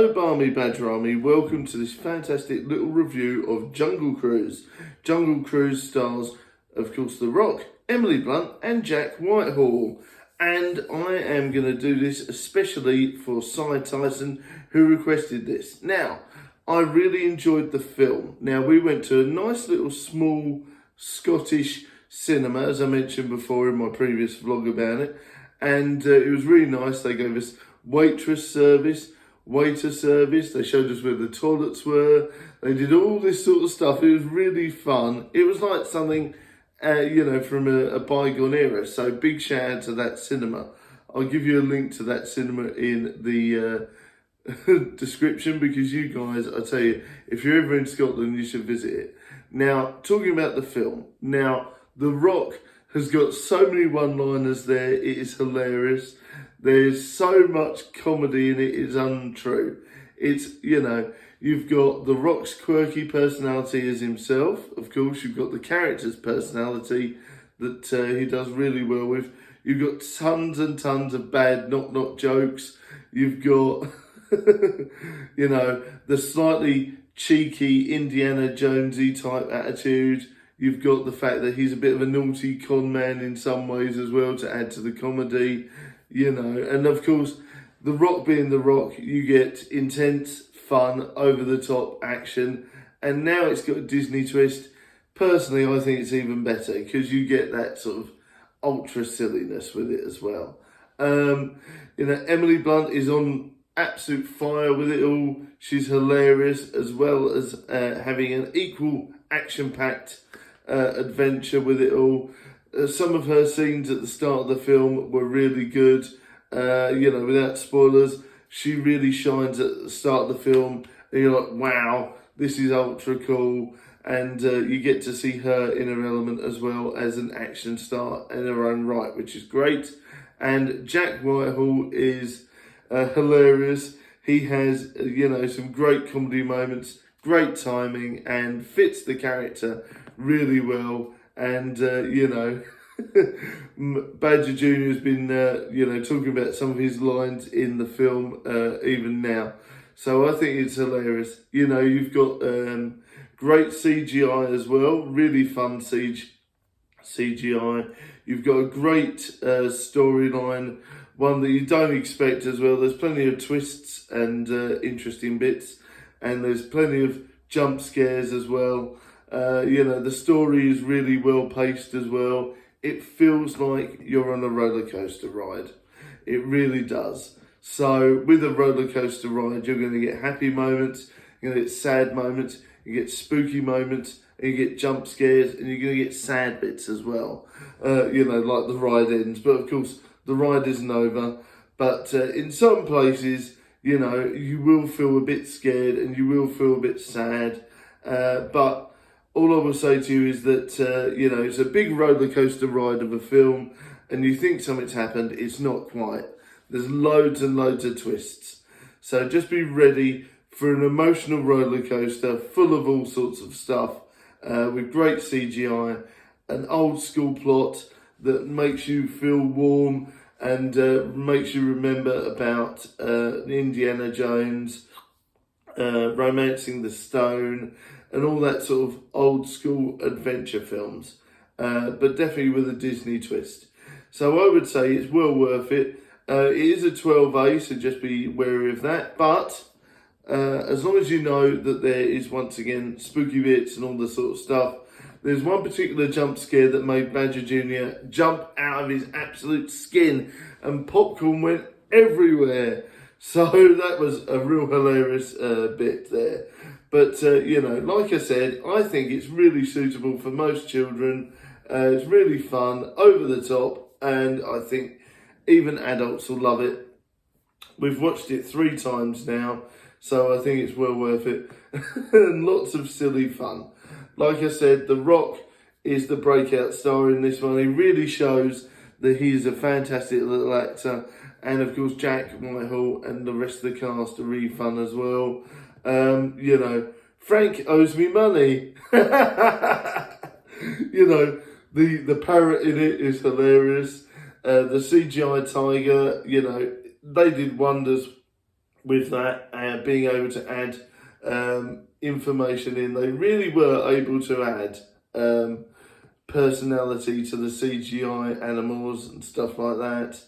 Hello Barmy Badger Army, welcome to this fantastic little review of Jungle Cruise. Jungle Cruise stars, of course, The Rock, Emily Blunt and Jack Whitehall. And I am going to do this especially for Cy Tyson, who requested this. Now, I really enjoyed the film. Now, we went to a nice little small Scottish cinema, as I mentioned before in my previous vlog about it. And it was really nice. They gave us waiter service. They showed us where the toilets were. They did all this sort of stuff. It was really fun. It was like something, from a bygone era. So big shout out to that cinema. I'll give you a link to that cinema in the description, because you guys, I tell you, if you're ever in Scotland, you should visit it. Now, talking about the film. Now, The Rock has got so many one-liners there. It is hilarious. There's so much comedy in it, it's untrue. It's, you've got The Rock's quirky personality as himself. Of course, you've got the character's personality that he does really well with. You've got tons and tons of bad knock-knock jokes. You've got, the slightly cheeky Indiana Jonesy type attitude. You've got the fact that he's a bit of a naughty con man in some ways as well to add to the comedy. And of course, The Rock being The Rock, you get intense, fun, over-the-top action. And now it's got a Disney twist. Personally, I think it's even better because you get that sort of ultra silliness with it as well. Emily Blunt is on absolute fire with it all. She's hilarious, as well as having an equal action-packed adventure with it all. Some of her scenes at the start of the film were really good. Without spoilers, she really shines at the start of the film. And you're like, wow, this is ultra cool. And you get to see her in her element as well as an action star in her own right, which is great. And Jack Whitehall is hilarious. He has, some great comedy moments, great timing, and fits the character really well. And, Badger Jr. has been, talking about some of his lines in the film even now. So I think it's hilarious. You've got great CGI as well, really fun CGI. You've got a great storyline, one that you don't expect as well. There's plenty of twists and interesting bits, and there's plenty of jump scares as well. The story is really well paced as well. It feels like you're on a roller coaster ride. It really does. So with a roller coaster ride, you're going to get happy moments, you're going to get sad moments, you get spooky moments, and you get jump scares, and you're going to get sad bits as well. Like the ride ends. But of course, the ride isn't over. But in some places, you will feel a bit scared and you will feel a bit sad. But all I will say to you is that, it's a big roller coaster ride of a film, and you think something's happened. It's not quite. There's loads and loads of twists. So just be ready for an emotional roller coaster full of all sorts of stuff, with great CGI, an old school plot that makes you feel warm and makes you remember about Indiana Jones, Romancing the Stone, and all that sort of old school adventure films, but definitely with a Disney twist. So I would say it's well worth it. It is a 12A, so just be wary of that. But as long as you know that there is, once again, spooky bits and all this sort of stuff, there's one particular jump scare that made Badger Jr. jump out of his absolute skin, and popcorn went everywhere. So that was a real hilarious bit there. But, like I said, I think it's really suitable for most children. It's really fun, over the top, and I think even adults will love it. We've watched it 3 times now, so I think it's well worth it. And lots of silly fun. Like I said, The Rock is the breakout star in this one. He really shows that he is a fantastic little actor. And of course, Jack Whitehall and the rest of the cast are really fun as well. Frank owes me money. The parrot in it is hilarious. The CGI tiger, they did wonders with that, being able to add information in. They really were able to add personality to the CGI animals and stuff like that.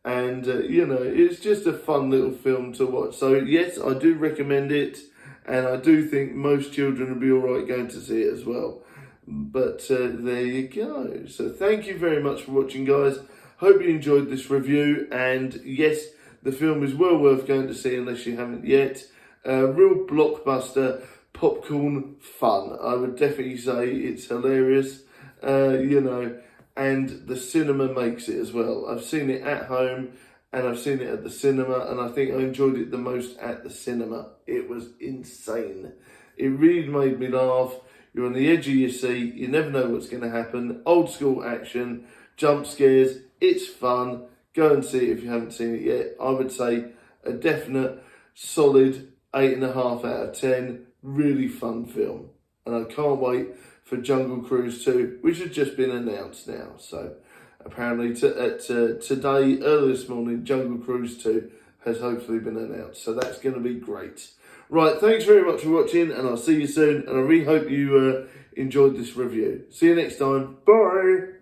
And, you know, it's just a fun little film to watch. So, yes, I do recommend it. And I do think most children will be all right going to see it as well. But there you go. So thank you very much for watching, guys. Hope you enjoyed this review. And, yes, the film is well worth going to see unless you haven't yet. Real blockbuster, popcorn fun. I would definitely say it's hilarious, you know, and the cinema makes it as well. I've seen it at home and I've seen it at the cinema, and I think I enjoyed it the most at the cinema. It was insane. It really made me laugh. You're on the edge of your seat. You never know what's going to happen. Old school action, jump scares. It's fun. Go and see it if you haven't seen it yet. I would say a definite solid 8.5 out of 10. Really fun film. And I can't wait for Jungle Cruise 2, which has just been announced now. So apparently today, early this morning, Jungle Cruise 2 has hopefully been announced. So that's going to be great. Right, thanks very much for watching, and I'll see you soon. And I really hope you enjoyed this review. See you next time. Bye.